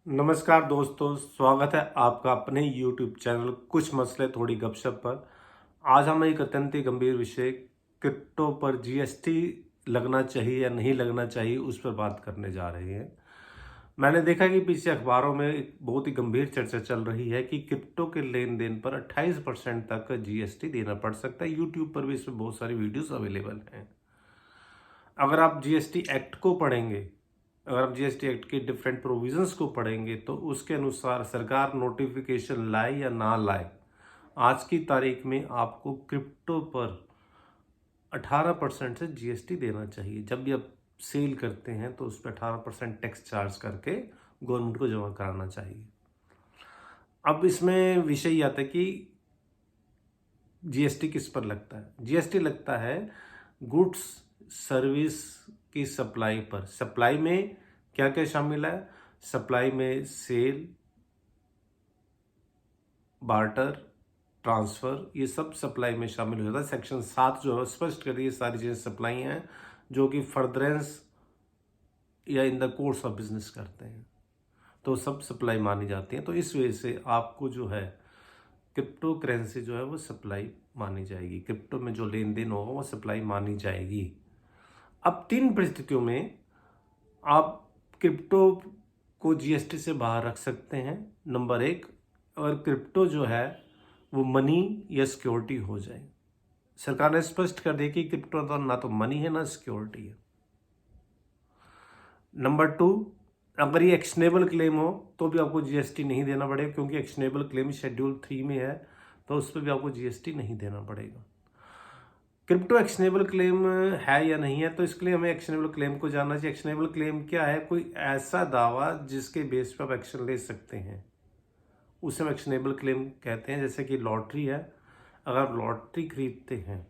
नमस्कार दोस्तों, स्वागत है आपका अपने YouTube चैनल कुछ मसले थोड़ी गपशप पर। आज हम एक अत्यंत ही गंभीर विषय क्रिप्टो पर जीएसटी लगना चाहिए या नहीं लगना चाहिए उस पर बात करने जा रहे हैं। मैंने देखा कि पीछे अखबारों में एक बहुत ही गंभीर चर्चा चल रही है कि क्रिप्टो के लेन देन पर 28% तक जीएसटी देना पड़ सकता है। यूट्यूब पर भी इस पर बहुत सारी वीडियोस अवेलेबल हैं। अगर आप जीएसटी एक्ट को पढ़ेंगे, अगर आप जीएसटी एक्ट के डिफरेंट प्रोविजंस को पढ़ेंगे तो उसके अनुसार सरकार नोटिफिकेशन लाए या ना लाए, आज की तारीख में आपको क्रिप्टो पर 18% से जीएसटी देना चाहिए। जब भी आप सेल करते हैं तो उस पर 18% टैक्स चार्ज करके गवर्नमेंट को जमा कराना चाहिए। अब इसमें विषय ये आता है कि जीएसटी किस पर लगता है। जीएसटी लगता है गुड्स सर्विस की सप्लाई पर। सप्लाई में क्या क्या शामिल है? सप्लाई में सेल, बार्टर, ट्रांसफ़र, ये सब सप्लाई में शामिल हो जाता है। सेक्शन 7 जो है स्पष्ट कर रही है सारी चीज़ें सप्लाई हैं जो कि फर्दरेंस या in the course of business करते हैं, तो सब सप्लाई मानी जाती हैं। तो इस वजह से आपको जो है क्रिप्टो करेंसी जो है वो सप्लाई मानी जाएगी। क्रिप्टो में जो लेन देन होगा वो सप्लाई मानी जाएगी। अब 3 परिस्थितियों में आप क्रिप्टो को जीएसटी से बाहर रख सकते हैं। नंबर 1, अगर क्रिप्टो जो है वो मनी या सिक्योरिटी हो जाए। सरकार ने स्पष्ट कर दिया कि क्रिप्टो तो ना तो मनी है ना सिक्योरिटी है। नंबर 2, अगर ये एक्शनेबल क्लेम हो तो भी आपको जीएसटी नहीं देना पड़ेगा, क्योंकि एक्शनेबल क्लेम शेड्यूल 3 में है, तो उस पर भी आपको जीएसटी नहीं देना पड़ेगा। क्रिप्टो एक्शनेबल क्लेम है या नहीं है, तो इसके लिए हमें एक्शनेबल क्लेम को जानना चाहिए। एक्शनेबल क्लेम क्या है? कोई ऐसा दावा जिसके बेस पर आप एक्शन ले सकते हैं, उसे हम एक्शनेबल क्लेम कहते हैं। जैसे कि लॉटरी है, अगर आप लॉटरी खरीदते हैं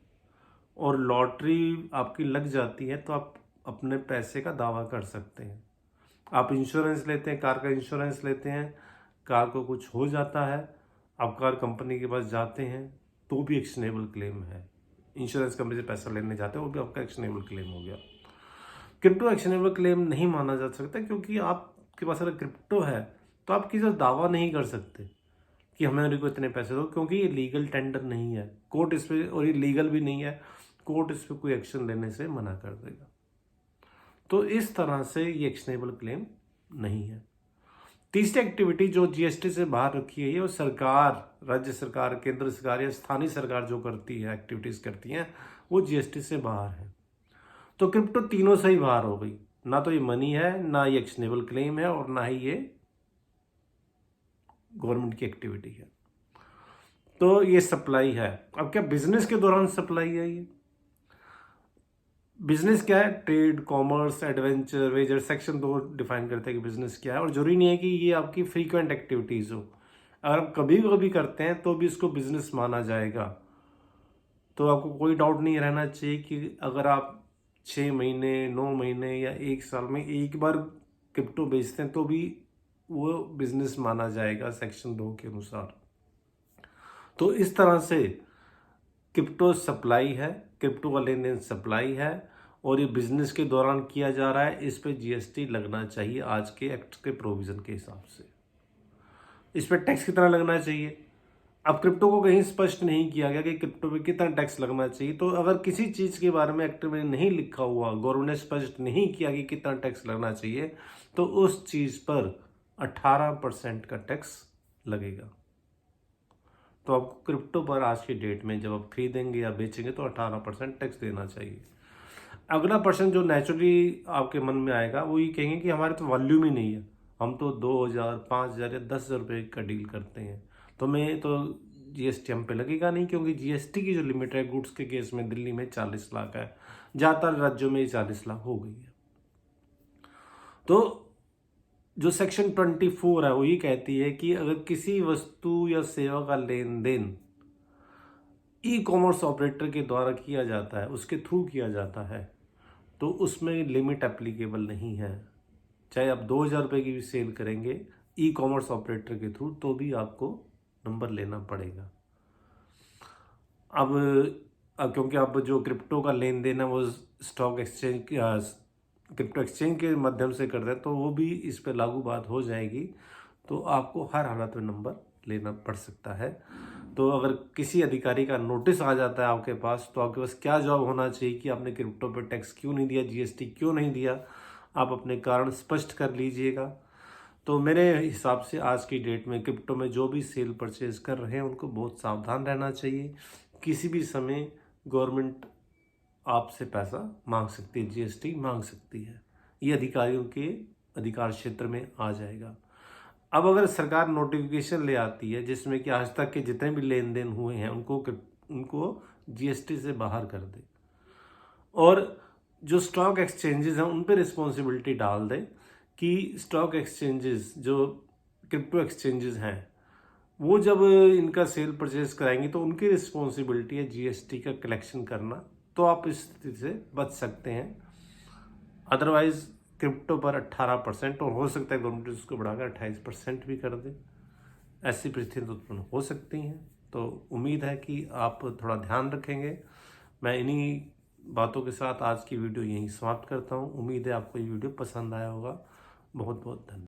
और लॉटरी आपकी लग जाती है तो आप अपने पैसे का दावा कर सकते हैं। आप इंश्योरेंस लेते हैं, कार का इंश्योरेंस लेते हैं, कार को कुछ हो जाता है, आप कार कंपनी के पास जाते हैं, तो भी एक्शनेबल क्लेम है। इंश्योरेंस कंपनी से पैसा लेने जाते हैं, वो भी आपका एक्शनेबल क्लेम हो गया। क्रिप्टो एक्शनेबल क्लेम नहीं माना जा सकता, क्योंकि आपके पास अगर क्रिप्टो है तो आप किसी से दावा नहीं कर सकते कि हमें को इतने पैसे दो, क्योंकि ये लीगल टेंडर नहीं है। कोर्ट इस पर, और ये लीगल भी नहीं है, कोर्ट इस पर कोई एक्शन लेने से मना कर देगा। तो इस तरह से ये एक्शनेबल क्लेम नहीं है। तीसरी एक्टिविटी जो जीएसटी से बाहर रखी है वो सरकार, राज्य सरकार, केंद्र सरकार या स्थानीय सरकार जो करती है, एक्टिविटीज करती हैं, वो जीएसटी से बाहर है। तो क्रिप्टो तीनों से ही बाहर हो गई। ना तो ये मनी है, ना ये एक्शनेबल क्लेम है, और ना ही ये गवर्नमेंट की एक्टिविटी है। तो ये सप्लाई है। अब क्या बिजनेस के दौरान सप्लाई है? ये बिजनेस क्या है? Trade, commerce, adventure, wager, section 2 define करते हैं कि बिजनेस क्या है। और जरूरी नहीं है कि ये आपकी फ्रीक्वेंट एक्टिविटीज हो। अगर आप कभी कभी करते हैं तो भी इसको बिजनेस माना जाएगा। तो आपको कोई डाउट नहीं रहना चाहिए कि अगर आप 6 महीने, 9 महीने या 1 साल में एक बार क्रिप्टो बेचते हैं तो भी वो बिजनेस माना जाएगा सेक्शन 2 के अनुसार। तो इस तरह से क्रिप्टो सप्लाई है, क्रिप्टो का लेन देन सप्लाई है, और ये बिजनेस के दौरान किया जा रहा है। इस पे जीएसटी लगना चाहिए आज के एक्ट के प्रोविजन के हिसाब से। इस पे टैक्स कितना लगना चाहिए? अब क्रिप्टो को कहीं स्पष्ट नहीं किया गया कि क्रिप्टो पे कितना टैक्स लगना चाहिए। तो अगर किसी चीज के बारे में एक्ट में नहीं लिखा हुआ, गवर्नमेंट ने स्पष्ट नहीं किया कि कितना टैक्स लगना चाहिए, तो उस चीज पर 18% का टैक्स लगेगा। तो आपको क्रिप्टो पर आज की डेट में जब आप खरीदेंगे या बेचेंगे तो 18% टैक्स देना चाहिए। अगला प्रश्न जो नेचुरली आपके मन में आएगा वो ये कहेंगे कि हमारे तो वॉल्यूम ही नहीं है, हम तो 2,000, 5,000 या 10,000 रुपये का डील करते हैं, तो मैं तो जीएसटी हम पे लगेगा नहीं, क्योंकि जीएसटी की जो लिमिट है गुड्स के केस में दिल्ली में 40 लाख है, ज़्यादातर राज्यों में 40 लाख हो गई है। तो जो सेक्शन 24 है वो ये कहती है कि अगर किसी वस्तु या सेवा का लेन देन ई कॉमर्स ऑपरेटर के द्वारा किया जाता है, उसके थ्रू किया जाता है, तो उसमें लिमिट एप्लीकेबल नहीं है। चाहे आप 2,000 रुपये की भी सेल करेंगे ई कॉमर्स ऑपरेटर के थ्रू, तो भी आपको नंबर लेना पड़ेगा। अब क्योंकि अब जो क्रिप्टो का लेन देन है वो स्टॉक एक्सचेंज क्रिप्टो एक्सचेंज के माध्यम से करते हैं तो वो भी इस पे लागू बात हो जाएगी, तो आपको हर हालत में नंबर लेना पड़ सकता है। तो अगर किसी अधिकारी का नोटिस आ जाता है आपके पास, तो आपके पास क्या जवाब होना चाहिए कि आपने क्रिप्टो पे टैक्स क्यों नहीं दिया, जीएसटी क्यों नहीं दिया, आप अपने कारण स्पष्ट कर लीजिएगा। तो मेरे हिसाब से आज की डेट में क्रिप्टो में जो भी सेल परचेज कर रहे हैं उनको बहुत सावधान रहना चाहिए। किसी भी समय गवर्नमेंट आपसे पैसा मांग सकती है, जीएसटी मांग सकती है, ये अधिकारियों के अधिकार क्षेत्र में आ जाएगा। अब अगर सरकार नोटिफिकेशन ले आती है जिसमें कि आज तक के जितने भी लेन देन हुए हैं उनको जीएसटी से बाहर कर दे, और जो स्टॉक एक्सचेंजेस हैं उन पर रिस्पॉन्सिबिलिटी डाल दे कि स्टॉक एक्सचेंजेस जो क्रिप्टो एक्सचेंजेस हैं वो जब इनका सेल परचेज कराएंगे तो उनकी रिस्पॉन्सिबिलिटी है जीएसटी का कलेक्शन करना, तो आप इस स्थिति से बच सकते हैं। अदरवाइज क्रिप्टो पर 18% और हो सकता है गवर्नमेंट उसको बढ़ाकर 28% भी कर दे, ऐसी परिस्थितियाँ तो उत्पन्न हो सकती हैं। तो उम्मीद है कि आप थोड़ा ध्यान रखेंगे। मैं इन्हीं बातों के साथ आज की वीडियो यहीं समाप्त करता हूँ। उम्मीद है आपको ये वीडियो पसंद आया होगा। बहुत बहुत धन्यवाद।